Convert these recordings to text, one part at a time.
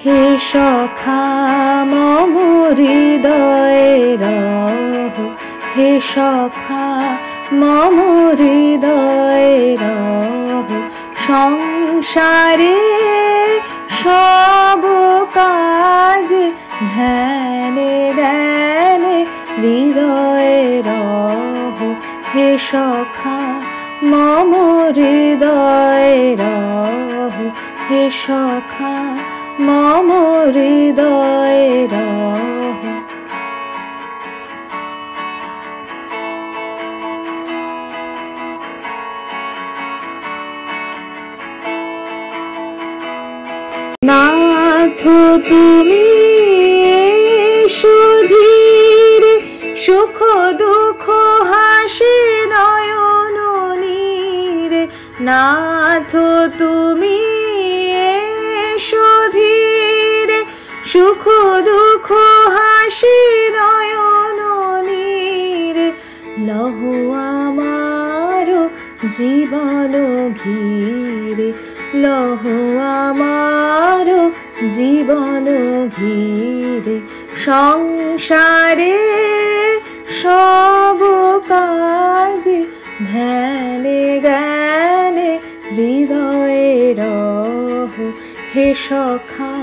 হে সখা মম হৃদয়ে রহ, হে সখা মম হৃদয়ে রহ। সংসারে সব কাজ ধ্যানে জ্ঞানে হৃদয়ে রহ, হে সখা মম হৃদয়ে রহ, হে সখা মম হৃদয়ে রহ। নাথ তুমি এসো ধীরে, সুখ দুঃখ হাসি নয়ন নীরে। নাথ তুমি এসো ধীরে, সুখ দুঃখ হাসি নয়ন নীরে। লহ আমার জীবন ঘিরে, লহ আমার জীবন ঘিরে। সংসারে সব কাজ ধ্যানে জ্ঞানে হৃদয়ে রহ, হে সখা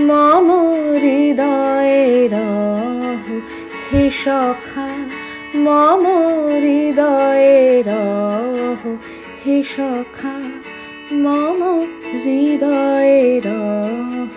মম হৃদয়ে রহ, হে সখা মম হৃদয়ে রহ, হে সখা মম হৃদয়ে রহ।